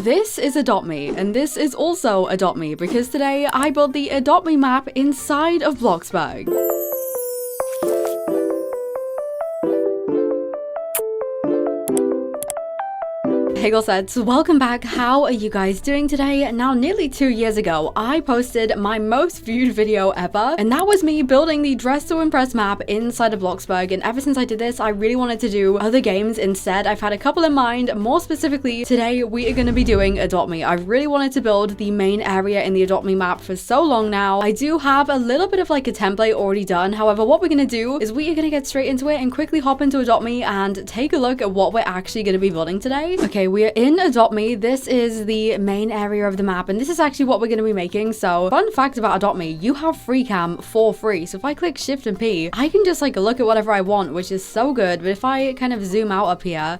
This is Adopt Me, and this is also Adopt Me, because today I built the Adopt Me map inside of Bloxburg. Hey glossettes, welcome back. How are you guys doing today? Now, nearly 2 years ago, I posted my most viewed video ever, and that was me building the Dress to Impress map inside of Bloxburg. And ever since I did this, I really wanted to do other games instead. I've had a couple in mind. More specifically, today we are going to be doing Adopt Me. I really wanted to build the main area in the Adopt Me map for so long now. I do have a little bit of like a template already done. However, what we're going to do is we are going to get straight into it and quickly hop into Adopt Me and take a look at what we're actually going to be building today. Okay, we are in Adopt Me. This is the main area of the map, and this is actually what we're going to be making. So, fun fact about Adopt Me, you have free cam for free. So if I click Shift and P, I can just like look at whatever I want, which is so good. But if I kind of zoom out up here,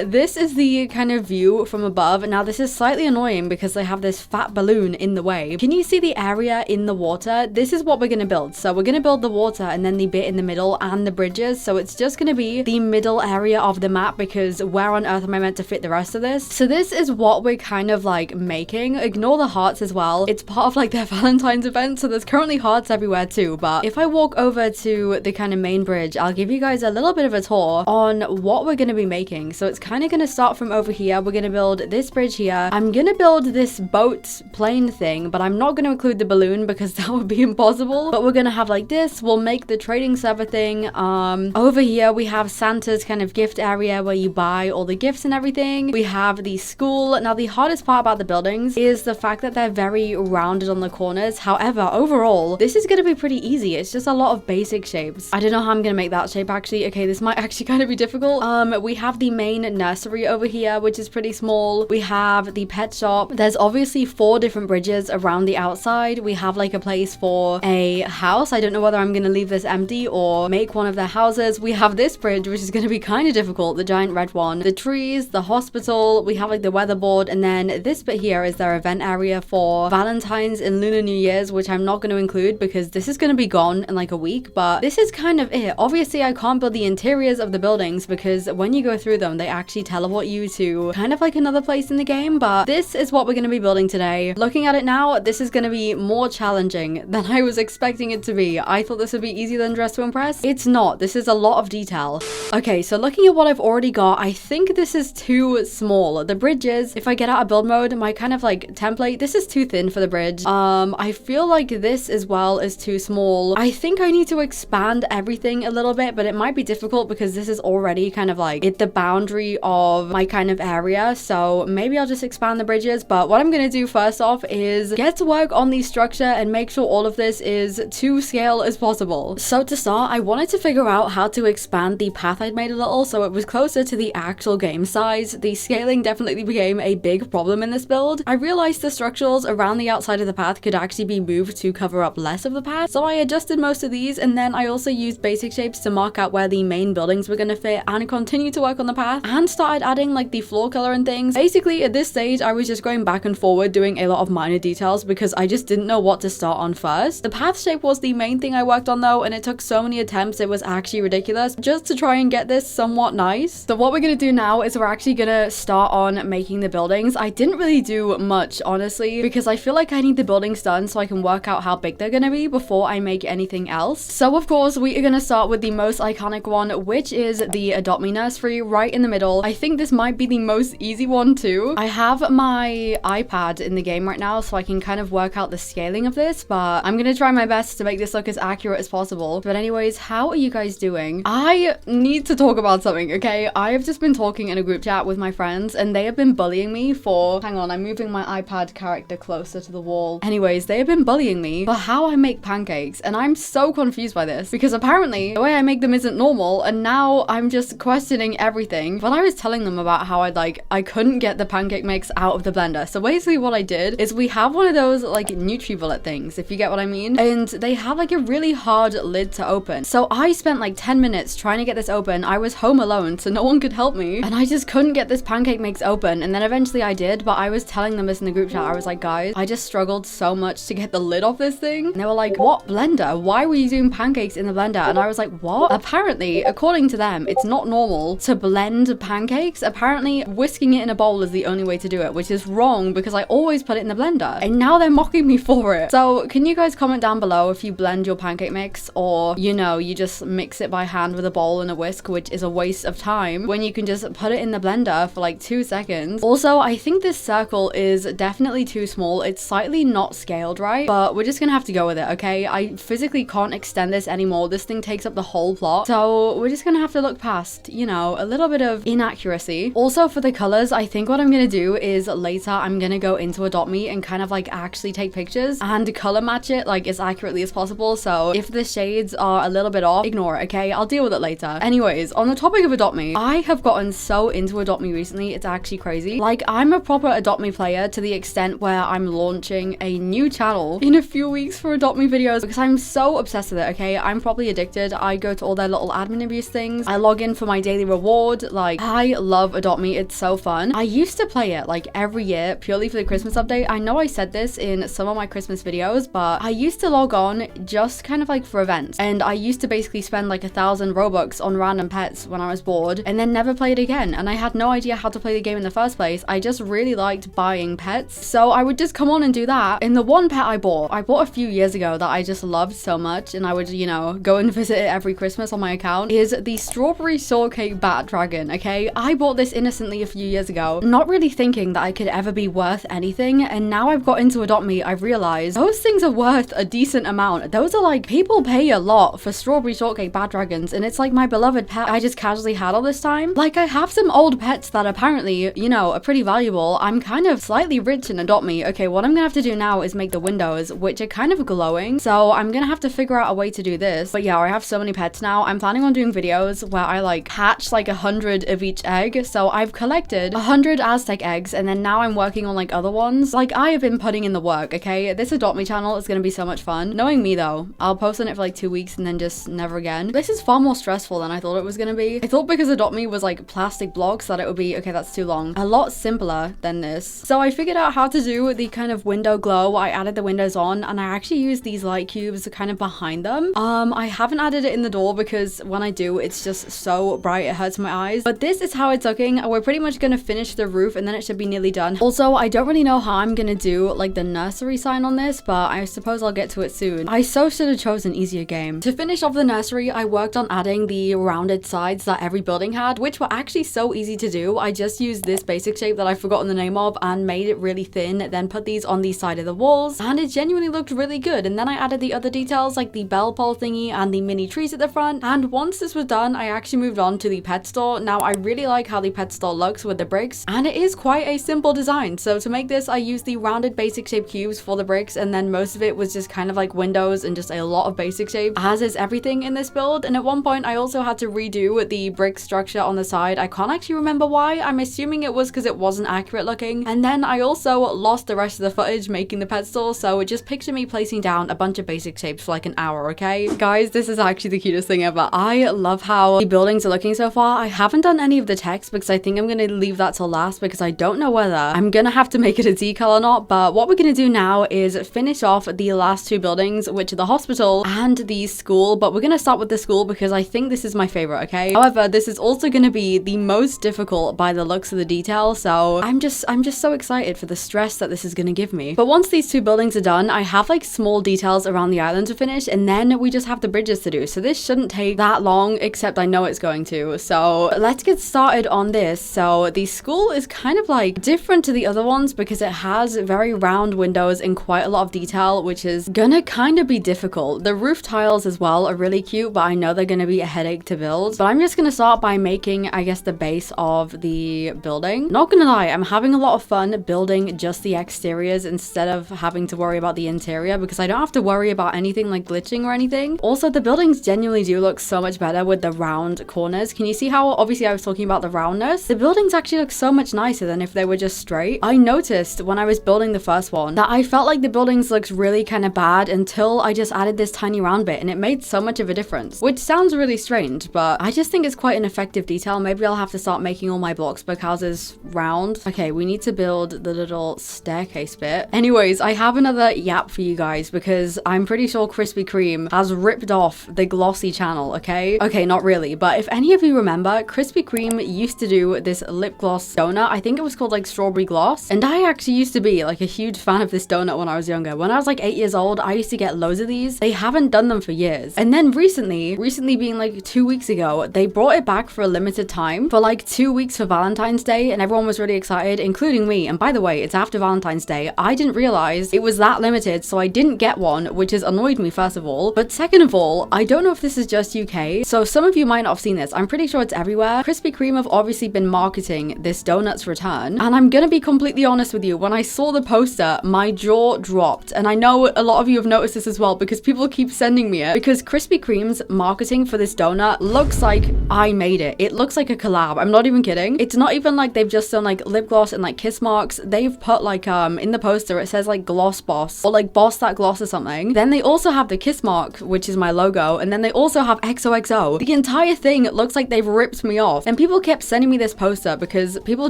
this is the kind of view from above. Now this is slightly annoying because they have this fat balloon in the way. Can you see the area in the water? This is what we're going to build. So we're going to build the water and then the bit in the middle and the bridges. So it's just going to be the middle area of the map, because where on earth am I meant to fit the rest of this? So this is what we're kind of like making. Ignore the hearts as well. It's part of like their Valentine's event, so there's currently hearts everywhere too. But if I walk over to the kind of main bridge, I'll give you guys a little bit of a tour on what we're going to be making. So it's kind of going to start from over here. We're going to build this bridge here. I'm going to build this boat plane thing, but I'm not going to include the balloon because that would be impossible. But we're going to have like this. We'll make the trading server thing. Over here we have Santa's kind of gift area where you buy all the gifts and everything. We have the school. Now the hardest part about the buildings is the fact that they're very rounded on the corners. However, overall this is going to be pretty easy. It's just a lot of basic shapes. I don't know how I'm going to make that shape actually. Okay, this might actually kind of be difficult. We have the main nursery over here, which is pretty small. We have the pet shop. There's obviously 4 different bridges around the outside. We have like a place for a house. I don't know whether I'm going to leave this empty or make one of their houses. We have this bridge, which is going to be kind of difficult, the giant red one. The trees, the hospital, we have like the weatherboard, and then this bit here is their event area for Valentine's and Lunar New Year's, which I'm not going to include because this is going to be gone in like a week. But this is kind of it. Obviously I can't build the interiors of the buildings because when you go through them they actually teleport you to kind of like another place in the game. But this is what we're going to be building today. Looking at it now, this is going to be more challenging than I was expecting it to be. I thought this would be easier than Dress to Impress. It's not. This is a lot of detail. Okay, so looking at what I've already got, I think this is too small. The bridges, if I get out of build mode, my kind of like template, this is too thin for the bridge. I feel like this as well is too small. I think I need to expand everything a little bit, but it might be difficult because this is already kind of like at the boundary of my kind of area. So maybe I'll just expand the bridges. But what I'm going to do first off is get to work on the structure and make sure all of this is to scale as possible. So to start, I wanted to figure out how to expand the path I'd made a little so it was closer to the actual game size. The scaling definitely became a big problem in this build. I realized the structurals around the outside of the path could actually be moved to cover up less of the path. So I adjusted most of these, and then I also used basic shapes to mark out where the main buildings were going to fit and continue to work on the path, and started adding like the floor color and things. Basically at this stage I was just going back and forward doing a lot of minor details because I just didn't know what to start on first. The path shape was the main thing I worked on though, and it took so many attempts it was actually ridiculous just to try and get this somewhat nice. So what we're going to do now is we're actually going to start on making the buildings. I didn't really do much honestly because I feel like I need the buildings done so I can work out how big they're going to be before I make anything else. So of course we are going to start with the most iconic one, which is the Adopt Me nursery right in the middle. I think this might be the most easy one too. I have my iPad in the game right now so I can kind of work out the scaling of this, but I'm going to try my best to make this look as accurate as possible. But anyways, how are you guys doing? I need to talk about something, okay? I have just been talking in a group chat with my friends and they have been bullying me for, hang on, I'm moving my iPad character closer to the wall. Anyways, they have been bullying me for how I make pancakes, and I'm so confused by this because apparently the way I make them isn't normal, and now I'm just questioning everything. But I was telling them about how I couldn't get the pancake mix out of the blender. So basically what I did is we have one of those like NutriBullet things, if you get what I mean, and they have like a really hard lid to open. So I spent like 10 minutes trying to get this open. I was home alone so no one could help me, and I just couldn't get this pancake pancake mix open, and then eventually I did, but I was telling them this in the group chat. I was like, guys, I just struggled so much to get the lid off this thing. And they were like, what blender? Why were you doing pancakes in the blender? And I was like, what? Apparently, according to them, it's not normal to blend pancakes. Apparently, whisking it in a bowl is the only way to do it, which is wrong because I always put it in the blender. And now they're mocking me for it. So can you guys comment down below if you blend your pancake mix, or, you know, you just mix it by hand with a bowl and a whisk, which is a waste of time when you can just put it in the blender for like 2 seconds. Also, I think this circle is definitely too small. It's slightly not scaled right, but we're just gonna have to go with it, okay? I physically can't extend this anymore. This thing takes up the whole plot, so we're just gonna have to look past, you know, a little bit of inaccuracy. Also, for the colors, I think what I'm gonna do is later I'm gonna go into Adopt Me and kind of like actually take pictures and color match it like as accurately as possible. So if the shades are a little bit off, ignore it, okay? I'll deal with it later. Anyways, on the topic of Adopt Me, I have gotten so into Adopt Me recently. It's actually crazy. Like, I'm a proper Adopt Me player to the extent where I'm launching a new channel in a few weeks for Adopt Me videos because I'm so obsessed with it, okay? I'm probably addicted. I go to all their little admin abuse things. I log in for my daily reward. Like, I love Adopt Me. It's so fun. I used to play it like every year purely for the Christmas update. I know I said this in some of my Christmas videos, but I used to log on just kind of like for events. And I used to basically spend like 1,000 Robux on random pets when I was bored and then never played again. And I had no idea how to play the game in the first place. I just really liked buying pets. So I would just come on and do that. And the one pet I bought a few years ago that I just loved so much, and I would, you know, go and visit it every Christmas on my account, is the strawberry shortcake bat dragon, okay? I bought this innocently a few years ago, not really thinking that I could ever be worth anything, and now I've got into Adopt Me, I've realized those things are worth a decent amount. Those are like, people pay a lot for strawberry shortcake bat dragons, and it's like my beloved pet I just casually had all this time. Like, I have some old pets that apparently, you know, are pretty valuable. I'm kind of slightly rich in Adopt Me. Okay, what I'm gonna have to do now is make the windows, which are kind of glowing, so I'm gonna have to figure out a way to do this. But yeah, I have so many pets now. I'm planning on doing videos where I like hatch like 100 of each egg. So I've collected 100 Aztec eggs, and then now I'm working on like other ones. Like, I have been putting in the work, okay? This Adopt Me channel is gonna be so much fun. Knowing me though, I'll post on it for like 2 weeks and then just never again. This is far more stressful than I thought it was gonna be. I thought because Adopt Me was like plastic blocks that it would be, okay, that's too long. A lot simpler than this. So I figured out how to do the kind of window glow. I added the windows on, and I actually used these light cubes kind of behind them. I haven't added it in the door because when I do, it's just so bright it hurts my eyes. But this is how it's looking. We're pretty much gonna finish the roof and then it should be nearly done. Also, I don't really know how I'm gonna do like the nursery sign on this, but I suppose I'll get to it soon. I so should have chosen an easier game. To finish off the nursery, I worked on adding the rounded sides that every building had, which were actually so easy to do. I just used this basic shape that I've forgotten the name of and made it really thin, then put these on the side of the walls, and it genuinely looked really good. And then I added the other details like the bell pole thingy and the mini trees at the front. And once this was done, I actually moved on to the pet store. Now, I really like how the pet store looks with the bricks, and it is quite a simple design. So to make this, I used the rounded basic shape cubes for the bricks, and then most of it was just kind of like windows and just a lot of basic shape, as is everything in this build. And at one point, I also had to redo the brick structure on the side. I can't actually remember why. I'm assuming it was because it wasn't accurate looking. And then I also lost the rest of the footage making the pet store, so just picture me placing down a bunch of basic shapes for like an hour, okay? Guys, this is actually the cutest thing ever. I love how the buildings are looking so far. I haven't done any of the text because I think I'm gonna leave that till last because I don't know whether I'm gonna have to make it a decal or not. But what we're gonna do now is finish off the last two buildings, which are the hospital and the school. But we're gonna start with the school because I think this is my favorite, okay? However, this is also gonna be the most difficult by the looks of the detail, so I'm just so excited for the stress that this is gonna give me. But once these two buildings are done, I have like small details around the island to finish, and then we just have the bridges to do. So this shouldn't take that long, except I know it's going to. So let's get started on this. So the school is kind of like different to the other ones because it has very round windows and quite a lot of detail, which is gonna kind of be difficult. The roof tiles as well are really cute, but I know they're gonna be a headache to build. But I'm just gonna start by making, I guess, the base of the building. Not gonna lie, I'm having a lot of fun building just the exteriors instead of having to worry about the interior because I don't have to worry about anything like glitching or anything. Also, the buildings genuinely do look so much better with the round corners. Can you see how obviously I was talking about the roundness? The buildings actually look so much nicer than if they were just straight. I noticed when I was building the first one that I felt like the buildings looked really kind of bad until I just added this tiny round bit, and it made so much of a difference, which sounds really strange, but I just think it's quite an effective detail. Maybe I'll have to start making all my blocks Bloxburg houses round. Okay, we need to build the little staircase bit. Anyways, I have another yap for you guys because I'm pretty sure Krispy Kreme has ripped off the Glossie channel, okay? Okay, not really, but if any of you remember, Krispy Kreme used to do this lip gloss donut. I think it was called like strawberry gloss. And I actually used to be like a huge fan of this donut when I was younger. When I was like 8 years old, I used to get loads of these. They haven't done them for years. And then recently being like 2 weeks ago, they brought it back for a limited time for like 2 weeks for Valentine's Day, and everyone was really excited, including me. And by the way, it's after Valentine's Day. I didn't realize it was that limited, so I didn't get one, which has annoyed me first of all. But second of all, I don't know if this is just UK, so some of you might not have seen this. I'm pretty sure it's everywhere. Krispy Kreme have obviously been marketing this donut's return, and I'm gonna be completely honest with you, when I saw the poster, my jaw dropped. And I know a lot of you have noticed this as well because people keep sending me it, because Krispy Kreme's marketing for this donut looks like I made it. It looks like a collab. I'm not even kidding. It's not even like they've just done like lip gloss and like kiss marks. They've put like in the poster it says like gloss boss or like boss that gloss or something. Then they also have the kiss mark, which is my logo, and then they also have XOXO. The entire thing looks like they've ripped me off, and people kept sending me this poster because people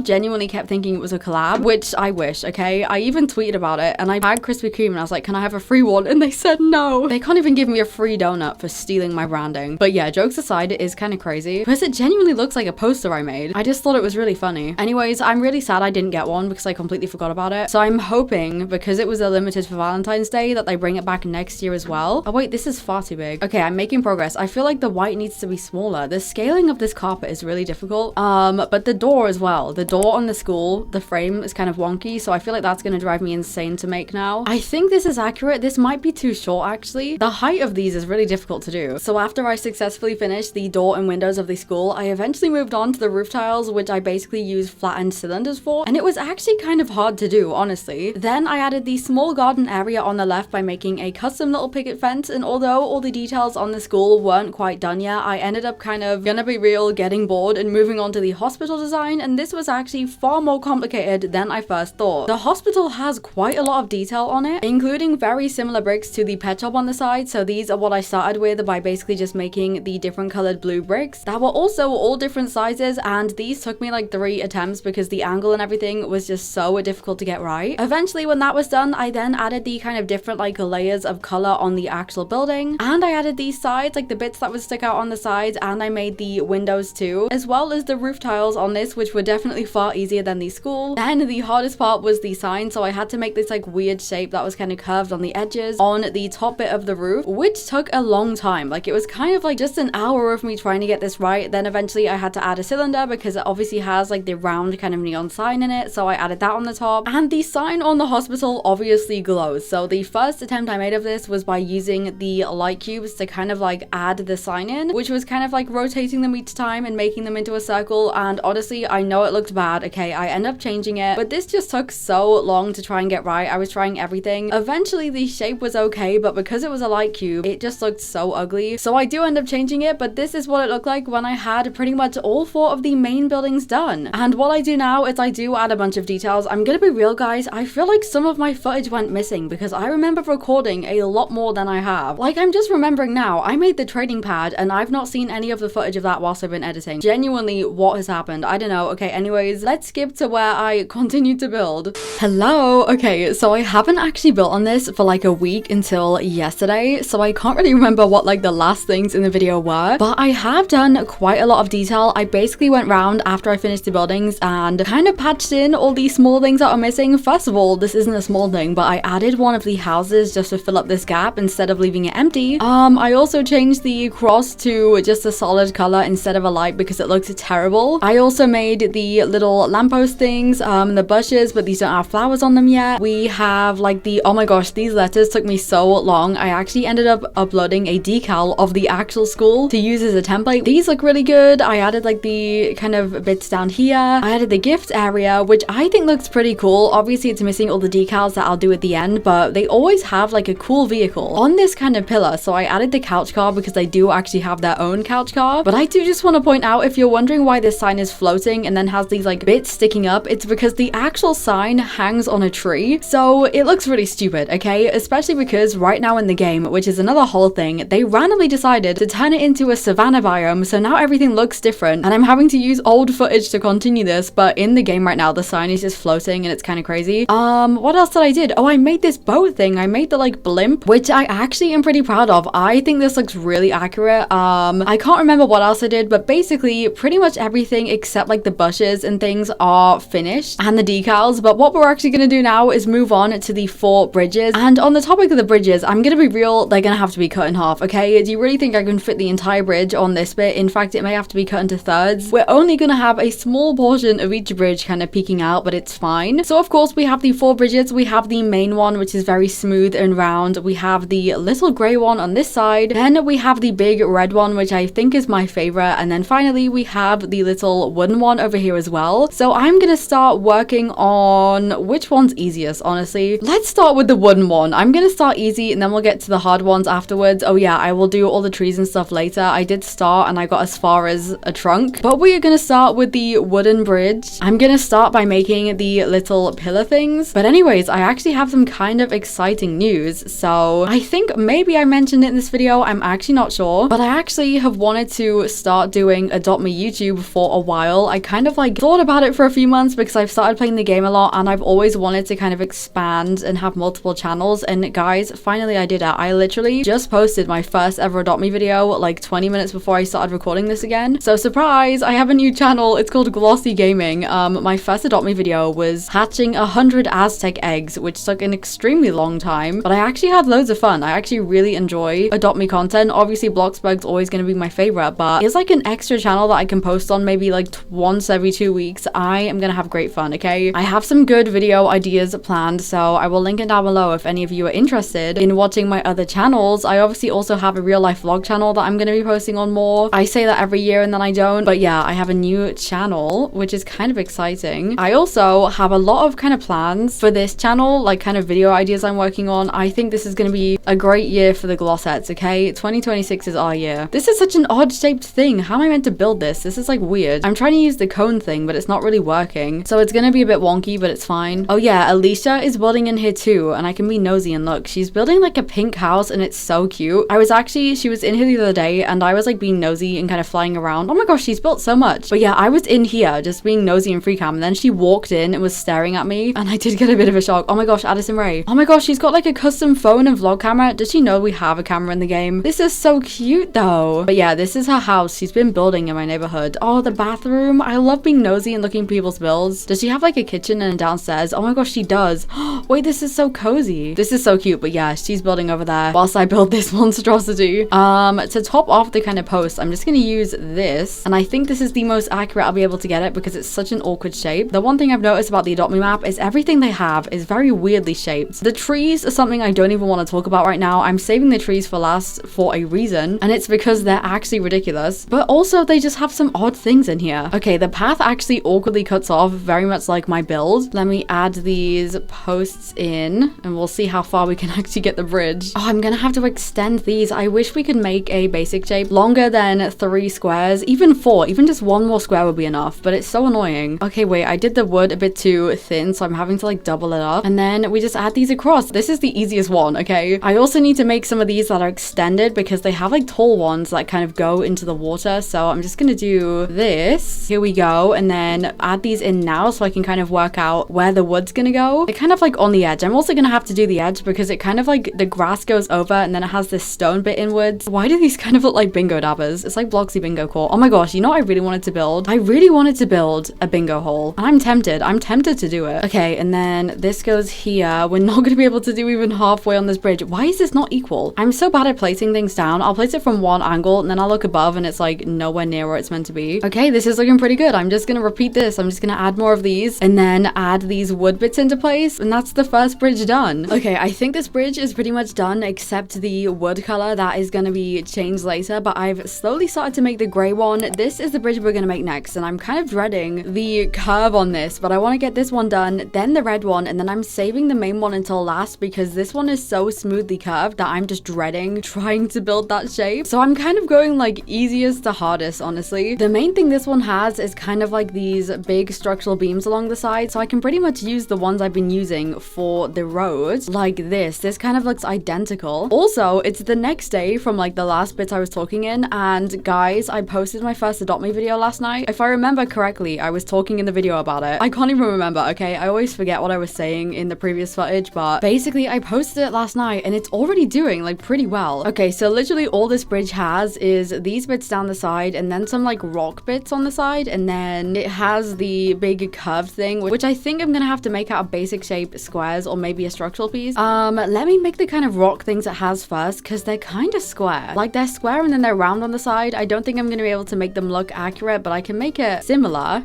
genuinely kept thinking it was a collab, which I wish. Okay, I even tweeted about it and I tagged Krispy Kreme and I was like, can I have a free one? And they said no. They can't even give me a free donut for stealing my branding. But yeah, jokes aside, it is kind of crazy because it genuinely looks like a poster I made. I just thought it was really funny. Anyways, I'm really sad I didn't get one because I completely forgot about it. So I'm hoping, because it was a limited for Valentine's Day, that they bring it back next year as well. Oh wait, this is far too big. Okay, I'm making progress. I feel like the white needs to be smaller. The scaling of this carpet is really difficult. But the door as well. The door on the school, the frame is kind of wonky, so I feel like that's gonna drive me insane to make now. I think this is accurate. This might be too short actually. The height of these is really difficult to do. So after I successfully finished the door and windows of the school, I eventually moved on to the roof tiles, which I basically used flattened cylinders for, and it was actually kind of hard to do, honestly. Then I added the small garden area on the left by making a custom little picket fence, and although all the details on the school weren't quite done yet, I ended up kind of, gonna be real, getting bored and moving on to the hospital design, and this was actually far more complicated than I first thought. The hospital has quite a lot of detail on it, including very similar bricks to the pet shop on the side. So these are what I started with by basically just making the different colored blue bricks that were also all different sizes, and these took me like 3 attempts because the angle and everything was just so difficult to get right. Eventually, when that was done, I then added the kind of different like layers of color on the actual building, and I added these sides, like the bits that would stick out on the sides, and I made the windows too, as well as the roof tiles on this, which were definitely far easier than the school. Then the hardest part was the sign, so I had to make this like weird shape that was kind of curved on the edges on the top bit of the roof, which took a long time. Like it was kind of like just an hour of me trying to get this right. Then eventually I had to add a cylinder because it obviously has like the round kind of neon sign in it, so I added that on the top, and the sign on the hospital obviously glows. So the first attempt I made of this was by using the light cubes to kind of like add the sign in, which was kind of like rotating them each time and making them into a circle. And honestly, I know it looked bad. Okay, I ended up changing it, but this just took so long to try and get right. I was trying everything. Eventually the shape was okay, but because it was a light cube, it just looked so ugly. So I do end up changing it, but this is what it looked like when I had pretty much all 4 of the main buildings done. And what I do now is I do add a bunch of details. I'm gonna be real, guys, I feel like some of my footage went missing because I remember recording a lot more than I have. Like, I'm just remembering now, I made the trading pad and I've not seen any of the footage of that whilst I've been editing. Genuinely, what has happened? I don't know. Okay, anyways, let's skip to where I continued to build. Hello. Okay, so I haven't actually built on this for like a week until yesterday, so I can't really remember what like the last things in the video were, but I have done quite a lot of detail. I basically went round after I finished the buildings and kind of patched in all these small things that are missing. First of all, this isn't a small thing, but I added one of the houses just to fill up this gap instead of leaving it empty. I also changed the cross to just a solid color instead of a light because it looked terrible. I also made the little lamppost things, the bushes, but these don't have flowers on them yet. We have like the, oh my gosh, these letters took me so long. I actually ended up uploading a decal of the actual school to use as a template. These look really good. I added like the kind of bits down here. I added the gift area, which I think looks pretty cool. Obviously it's missing all the decals that I'll do at the end, but they always have like a cool vehicle on this kind of pillar. So I added the couch car because they do actually have their own couch car. But I do just want to point out, if you're wondering why this sign is floating and then has these like bits sticking up, it's because the actual sign hangs on a tree. So it looks really stupid, okay? Especially because right now in the game, which is another whole thing, they randomly decided to turn it into a savanna biome. So now everything looks different and I'm having to use old footage footage to continue this, but in the game right now, the sign is just floating and it's kind of crazy. What else did I did? Oh, I made this boat thing. I made the like blimp, which I actually am pretty proud of. I think this looks really accurate. I can't remember what else I did, but basically pretty much everything except like the bushes and things are finished and the decals. But what we're actually going to do now is move on to the 4 bridges. And on the topic of the bridges, I'm going to be real, they're going to have to be cut in half, okay? Do you really think I can fit the entire bridge on this bit? In fact, it may have to be cut into thirds. We're only going to have a small portion of each bridge kind of peeking out, but it's fine. So of course we have the 4 bridges. We have the main one, which is very smooth and round. We have the little gray one on this side. Then we have the big red one, which I think is my favorite. And then finally we have the little wooden one over here as well. So I'm going to start working on which one's easiest, honestly. Let's start with the wooden one. I'm going to start easy and then we'll get to the hard ones afterwards. Oh yeah, I will do all the trees and stuff later. I did start and I got as far as a trunk, but we are going to start with the wooden bridge. I'm going to start by making the little pillar things. But anyways, I actually have some kind of exciting news. So I think maybe I mentioned it in this video. I'm actually not sure, but I actually have wanted to start doing Adopt Me YouTube for a while. I kind of like thought about it for a few months because I've started playing the game a lot and I've always wanted to kind of expand and have multiple channels. And guys, finally I did it. I literally just posted my first ever Adopt Me video like 20 minutes before I started recording this again. So surprise, I have a new channel. It's called GLOSSIE Gaming. My first Adopt Me video was hatching 100 Aztec eggs, which took an extremely long time, but I actually had loads of fun. I actually really enjoy Adopt Me content. Obviously Bloxburg's always going to be my favorite, but it's like an extra channel that I can post on maybe like once every 2 weeks. I am gonna have great fun, okay? I have some good video ideas planned, so I will link it down below if any of you are interested in watching my other channels. I obviously also have a real life vlog channel that I'm gonna be posting on more. I say that every year and then I don't, but yeah, I have a new channel, which is kind of exciting. I also have a lot of kind of plans for this channel, like kind of video ideas I'm working on. I think this is gonna be a great year for the glossettes, okay? 2026 is our year. This is such an odd shaped thing. How am I meant to build this? This is like weird. I'm trying to use the cone thing, but it's not really working. So it's gonna be a bit wonky, but it's fine. Oh yeah, Alicia is building in here too, and I can be nosy and look. She's building like a pink house and it's so cute. She was in here the other day and I was like being nosy and kind of flying around. Oh my gosh, she's built so much. But yeah, I was in here just being nosy and free cam, and then she walked in and was staring at me and I did get a bit of a shock. Oh my gosh, Addison Ray. Oh my gosh, she's got like a custom phone and vlog camera. Does she know we have a camera in the game? This is so cute though. But yeah, this is her house. She's been building in my neighborhood. Oh, the bathroom. I love being nosy and looking at people's builds. Does she have like a kitchen and downstairs? Oh my gosh, she does. Wait, this is so cozy. This is so cute. But yeah, she's building over there whilst I build this monstrosity. To top off the kind of post, I'm just gonna use this, and I think this is the most accurate I'll be able to get it because it's such an awkward shape. The one thing I've noticed about the Adopt Me map is everything they have is very weirdly shaped. The trees are something I don't even want to talk about right now. I'm saving the trees for last for a reason, and it's because they're actually ridiculous, but also they just have some odd things in here. Okay, the path actually awkwardly cuts off, very much like my build. Let me add these posts in and we'll see how far we can actually get the bridge. Oh, I'm gonna have to extend these. I wish we could make a basic shape longer than 3 squares, even 4, even just 1 more square would be enough, but it's so annoying. Okay, wait, I did the wood a bit too thin, so I'm having to like double it up, and then we just add these across. This is the easiest one, okay? I also need to make some of these that are extended because they have like tall ones that kind of go into the water, so I'm just gonna do this. Here we go, and then add these in now so I can kind of work out where the wood's gonna go. They're kind of like on the edge. I'm also gonna have to do the edge because it kind of like the grass goes over and then it has this stone bit inwards. Why do these kind of look like bingo dabbers? It's like Bloxy bingo core. Oh my gosh, you know what I really wanted to build? I really wanted to build a bingo hole, and I'm tempted to do it. Okay, and then this goes here. We're not gonna be able to do even halfway on this bridge. Why is this not equal? I'm so bad at placing things down. I'll place it from one angle and then I'll look above and it's like nowhere near where it's meant to be. Okay, this is looking pretty good. I'm just gonna repeat this. I'm just gonna add more of these and then add these wood bits into place, and that's the first bridge done. Okay, I think this bridge is pretty much done except the wood color that is gonna be changed later, but I've slowly started to make the gray one. This is the bridge we're gonna make next, and I'm kind of dreading the curve on this, but I want to get this one done, then the red one, and then I'm saving the main one until last because this one is so smoothly curved that I'm just dreading trying to build that shape. So I'm kind of going like easiest to hardest, honestly. The main thing this one has is kind of like these big structural beams along the side, so I can pretty much use the ones I've been using for the road like this. This kind of looks identical. Also, it's the next day from like the last bits I was talking in, and guys, I posted my first Adopt Me video last night. If I remember correctly, I was talking in the video about it. I can't even remember, okay? I always forget what I was saying in the previous footage, but basically I posted it last night and it's already doing like pretty well. Okay, so literally all this bridge has is these bits down the side and then some like rock bits on the side, and then it has the big curved thing, which I think I'm gonna have to make out of basic shape squares or maybe a structural piece. Let me make the kind of rock things it has first, because they're kind of square. Like they're square and then they're round on the side. I don't think I'm gonna be able to make them look accurate, but I can make it similar.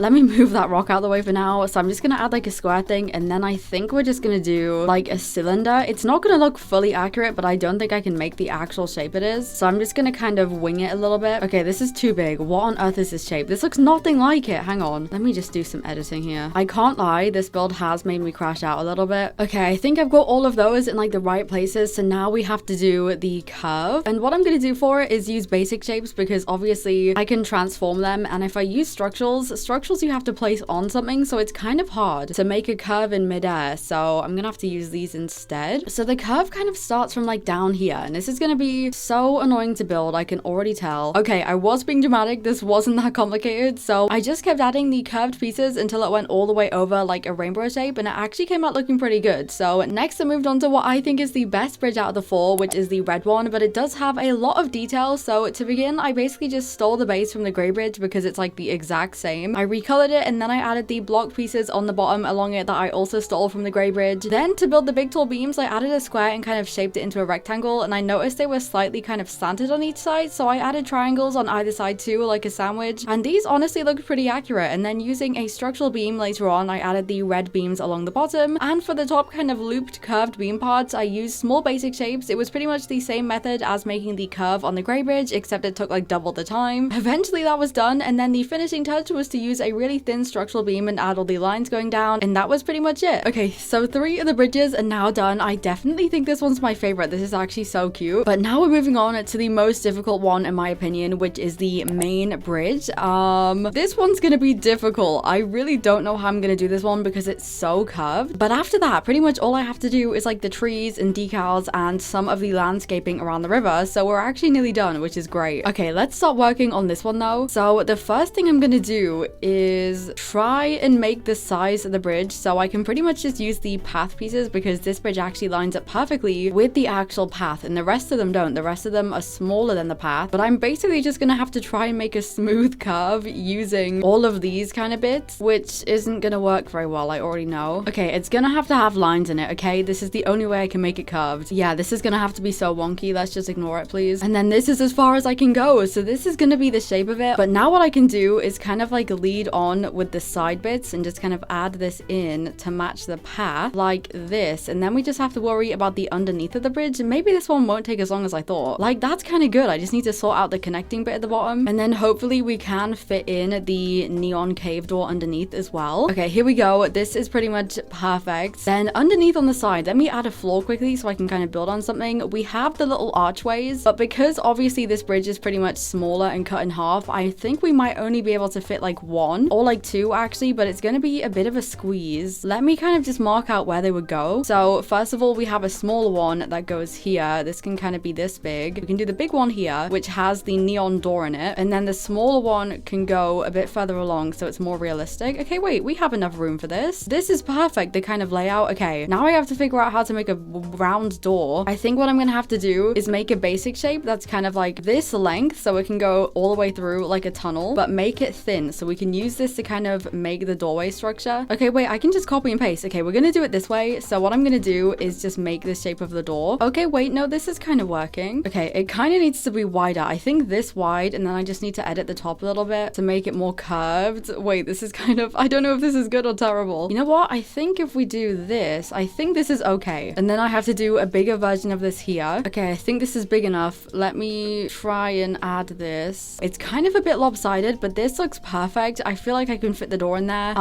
Let me move that rock out of the way for now. So I'm just gonna add like a square thing, and then I think we're just gonna do like a cylinder. It's not gonna look fully accurate, but I don't think I can make the actual shape it is. So I'm just gonna kind of wing it a little bit. Okay, this is too big. What on earth is this shape? This looks nothing like it. Hang on. Let me just do some editing here. I can't lie, this build has made me crash out a little bit. Okay, I think I've got all of those in like the right places. So now we have to do the curve. And what I'm gonna do for it is use basic shapes, because obviously I can transform them. And if I use structurals you have to place on something, so it's kind of hard to make a curve in midair. So I'm gonna have to use these instead. So the curve kind of starts from like down here, and this is gonna be so annoying to build, I can already tell. Okay, I was being dramatic, this wasn't that complicated. So I just kept adding the curved pieces until it went all the way over like a rainbow shape, and it actually came out looking pretty good. So next I moved on to what I think is the best bridge out of the four, which is the red one, but it does have a lot of detail. So to begin, I basically just stole the base from the gray bridge because it's like the exact same. I recolored it, and then I added the block pieces on the bottom along it that I also stole from the gray bridge. Then to build the big tall beams, I added a square and kind of shaped it into a rectangle, and I noticed they were slightly kind of slanted on each side, so I added triangles on either side too, like a sandwich, and these honestly looked pretty accurate. And then using a structural beam later on, I added the red beams along the bottom, and for the top kind of looped curved beam parts, I used small basic shapes. It was pretty much the same method as making the curve on the gray bridge, except it took like double the time. Eventually that was done, and then the finishing touch was to use a really thin structural beam and add all the lines going down, and that was pretty much it. Okay, so 3 of the bridges are now done. I definitely think this one's my favorite. This is actually so cute. But now we're moving on to the most difficult one in my opinion, which is the main bridge. This one's gonna be difficult. I really don't know how I'm gonna do this one because it's so curved. But after that, pretty much all I have to do is like the trees and decals and some of the landscaping around the river. So we're actually nearly done, which is great. Okay, let's start working on this one though. So the first thing I'm gonna do is try and make the size of the bridge so I can pretty much just use the path pieces, because this bridge actually lines up perfectly with the actual path and the rest of them don't. The rest of them are smaller than the path, but I'm basically just gonna have to try and make a smooth curve using all of these kind of bits, which isn't gonna work very well, I already know. Okay, it's gonna have to have lines in it, okay? This is the only way I can make it curved. Yeah, this is gonna have to be so wonky. Let's just ignore it, please. And then this is as far as I can go, so this is gonna be the shape of it. But now what I can do is kind of like lead on with the side bits and just kind of add this in to match the path like this, and then we just have to worry about the underneath of the bridge. Maybe this one won't take as long as I thought. Like, that's kind of good. I just need to sort out the connecting bit at the bottom, and then hopefully we can fit in the neon cave door underneath as well. Okay, here we go. This is pretty much perfect. Then underneath on the side, let me add a floor quickly so I can kind of build on something. We have the little archways, but because obviously this bridge is pretty much smaller and cut in half, I think we might only be able to fit like 1 or like 2 actually, but it's going to be a bit of a squeeze. Let me kind of just mark out where they would go. So first of all, we have a smaller one that goes here. This can kind of be this big. We can do the big one here, which has the neon door in it, and then the smaller one can go a bit further along so it's more realistic. Okay, wait, we have enough room for this. This is perfect, the kind of layout. Okay, now I have to figure out how to make a round door. I think what I'm gonna have to do is make a basic shape that's kind of like this length, so it can go all the way through like a tunnel, but make it thin so we can use this to kind of make the doorway structure. Okay, wait, I can just copy and paste. Okay, we're gonna do it this way. So what I'm gonna do is just make the shape of the door. Okay, wait, no, this is kind of working. Okay, it kind of needs to be wider. I think this wide, and then I just need to edit the top a little bit to make it more curved. Wait, this is kind of, I don't know if this is good or terrible. You know what? I think if we do this, I think this is okay. And then I have to do a bigger version of this here. Okay, I think this is big enough. Let me try and add this. It's kind of a bit lopsided, but this looks perfect. I feel like I can fit the door in there.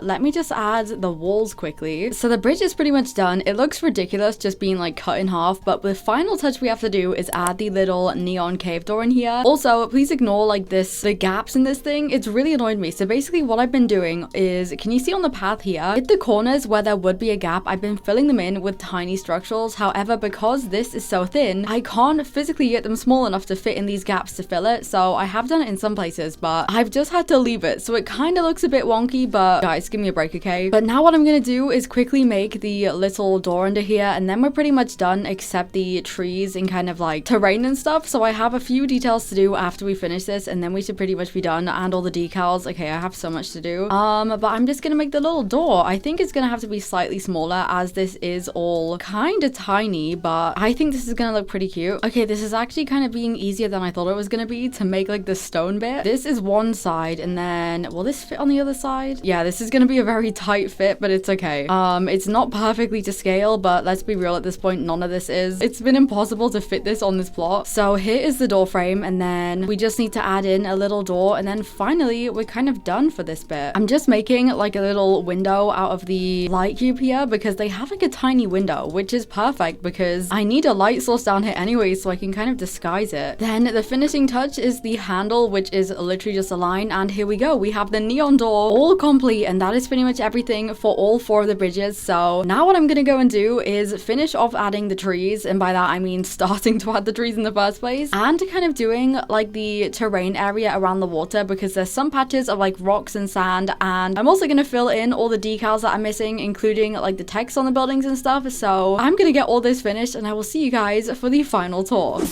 Let me just add the walls quickly. So the bridge is pretty much done. It looks ridiculous just being like cut in half, but the final touch we have to do is add the little neon cave door in here. Also, please ignore like the gaps in this thing. It's really annoyed me. So basically what I've been doing is, can you see on the path here, at the corners where there would be a gap, I've been filling them in with tiny structurals. However, because this is so thin, I can't physically get them small enough to fit in these gaps to fill it. So I have done it in some places, this, but I've just had to leave it. So it kind of looks a bit wonky, but guys, give me a break, okay? But now what I'm gonna do is quickly make the little door under here, and then we're pretty much done except the trees and kind of like terrain and stuff. So I have a few details to do after we finish this, and then we should pretty much be done, and all the decals. Okay, I have so much to do. But I'm just gonna make the little door. I think it's gonna have to be slightly smaller as this is all kind of tiny, but I think this is gonna look pretty cute. Okay, this is actually kind of being easier than I thought it was gonna be to make like the stone bit. This is one side, and then will this fit on the other side? Yeah, this is gonna be a very tight fit, but it's okay. It's not perfectly to scale, but let's be real, at this point none of this is. It's been impossible to fit this on this plot. So here is the door frame, and then we just need to add in a little door, and then finally we're kind of done for this bit. I'm just making like a little window out of the light cube here because they have like a tiny window, which is perfect because I need a light source down here anyway, so I can kind of disguise it. Then the finishing touch is the handle, which is literally just a line, and here we go. We have the neon door all complete, and that is pretty much everything for all 4 of the bridges. So now what I'm gonna go and do is finish off adding the trees, and by that I mean starting to add the trees in the first place, and kind of doing like the terrain area around the water because there's some patches of like rocks and sand, and I'm also gonna fill in all the decals that I'm missing, including like the text on the buildings and stuff. So I'm gonna get all this finished, and I will see you guys for the final tour.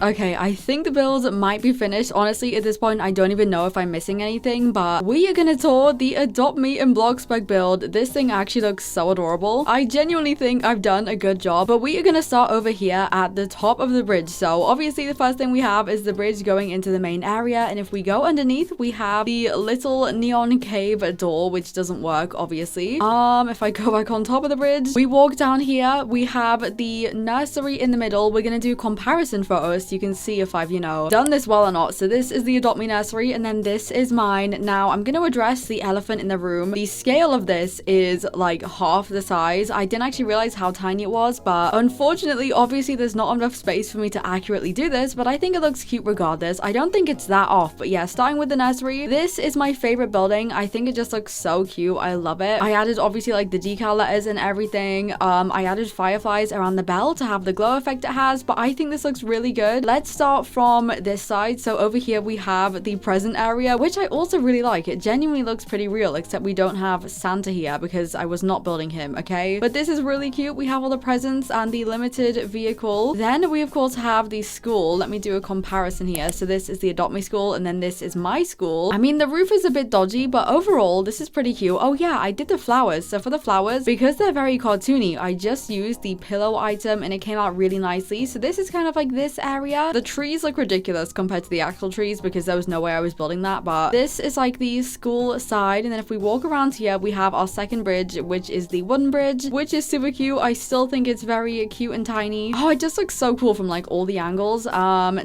Okay, I think the builds might be finished. Honestly, at this point, I don't even know if I'm missing anything, but we are gonna tour the Adopt Me in Bloxburg build. This thing actually looks so adorable. I genuinely think I've done a good job, but we are gonna start over here at the top of the bridge. So obviously the first thing we have is the bridge going into the main area, and if we go underneath, we have the little neon cave door, which doesn't work, obviously. If I go back on top of the bridge, we walk down here, we have the nursery in the middle. We're gonna do comparison photos. You can see if I've, you know, done this well or not. So this is the Adopt Me nursery, and then this is mine. Now I'm going to address the elephant in the room. The scale of this is like half the size. I didn't actually realize how tiny it was, but unfortunately, obviously there's not enough space for me to accurately do this, but I think it looks cute regardless. I don't think it's that off, but yeah, starting with the nursery, this is my favorite building. I think it just looks so cute. I love it. I added obviously like the decal letters and everything. I added fireflies around the bell to have the glow effect it has, but I think this looks really good. Let's start from this side. So over here we have the present area, which I also really like. It genuinely looks pretty real, except we don't have Santa here because I was not building him, okay? But this is really cute. We have all the presents and the limited vehicle. Then we of course have the school. Let me do a comparison here. So this is the Adopt Me school, and then this is my school. I mean, the roof is a bit dodgy, but overall this is pretty cute. Oh yeah, I did the flowers. So for the flowers, because they're very cartoony, I just used the pillow item and it came out really nicely. So this is kind of like this area. The trees look ridiculous compared to the actual trees because there was no way I was building that, but this is like the school side. And then if we walk around here, we have our second bridge, which is the wooden bridge, which is super cute. I still think it's very cute and tiny. Oh, it just looks so cool from like all the angles.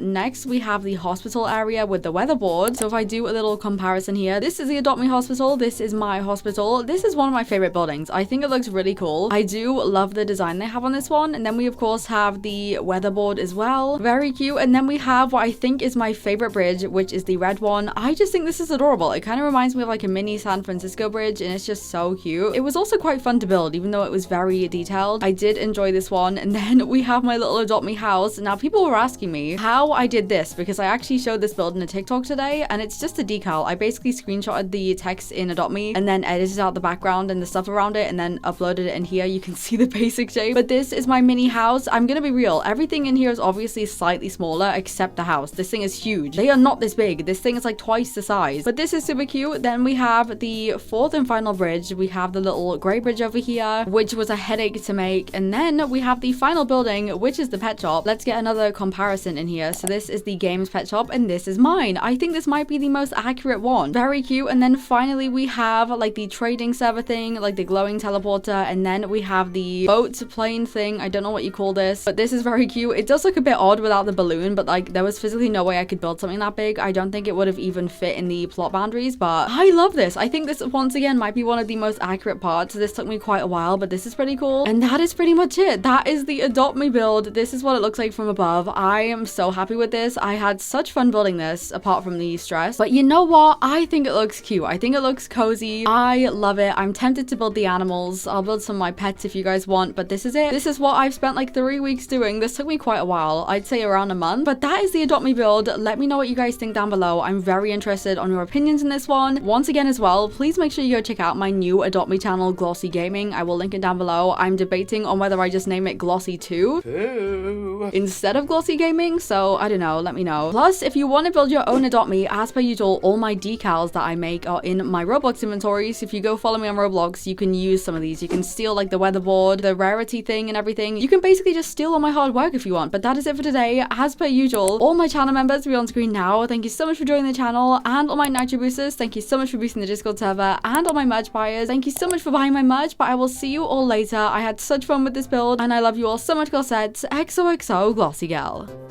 Next we have the hospital area with the weatherboard. So if I do a little comparison here, this is the Adopt Me hospital, this is my hospital. This is one of my favorite buildings. I think it looks really cool. I do love the design they have on this one. And then we of course have the weatherboard as well, very cute. And then we have what I think is my favorite bridge, which is the red one. I just think this is adorable. It kind of reminds me of like a mini San Francisco bridge, and it's just so cute. It was also quite fun to build, even though it was very detailed. I did enjoy this one. And then we have my little Adopt Me house. Now people were asking me how I did this because I actually showed this build in a TikTok today, and it's just a decal. I basically screenshotted the text in Adopt Me and then edited out the background and the stuff around it and then uploaded it in here. You can see the basic shape, but this is my mini house. I'm gonna be real, everything in here is obviously slightly smaller except the house. This thing is huge. They are not this big. This thing is like twice the size, but this is super cute. Then we have the fourth and final bridge. We have the little gray bridge over here, which was a headache to make. And then we have the final building, which is the pet shop. Let's get another comparison in here. So this is the games pet shop and this is mine. I think this might be the most accurate one. Very cute. And then finally we have like the trading server thing, like the glowing teleporter, and then we have the boat plane thing. I don't know what you call this, but this is very cute. It does look a bit odd without the balloon, but like there was physically no way I could build something that big. I don't think it would have even fit in the plot boundaries, but I love this. I think this once again might be one of the most accurate parts. This took me quite a while, but this is pretty cool. And that is pretty much it. That is the Adopt Me build. This is what it looks like from above. I am so happy with this. I had such fun building this, apart from the stress. But you know what? I think it looks cute. I think it looks cozy. I love it. I'm tempted to build the animals. I'll build some of my pets if you guys want, but this is it. This is what I've spent like 3 weeks doing. This took me quite a while. I'd say around a month, but that is the Adopt Me build. Let me know what you guys think down below. I'm very interested on your opinions in this one. Once again as well, please make sure you go check out my new Adopt Me channel, Glossie Gaming. I will link it down below. I'm debating on whether I just name it Glossie 2 instead of Glossie Gaming, so I don't know, let me know. Plus, if you want to build your own Adopt Me, as per usual, all my decals that I make are in my Roblox inventory, so if you go follow me on Roblox, you can use some of these. You can steal like the weatherboard, the rarity thing and everything. You can basically just steal all my hard work if you want, but that is it for today. As per usual, all my channel members will be on screen now. Thank you so much for joining the channel, and all my Nitro boosters, thank you so much for boosting the Discord server, and all my merch buyers, thank you so much for buying my merch, but I will see you all later. I had such fun with this build, and I love you all so much, glossettes. XOXO, Glossy Girl.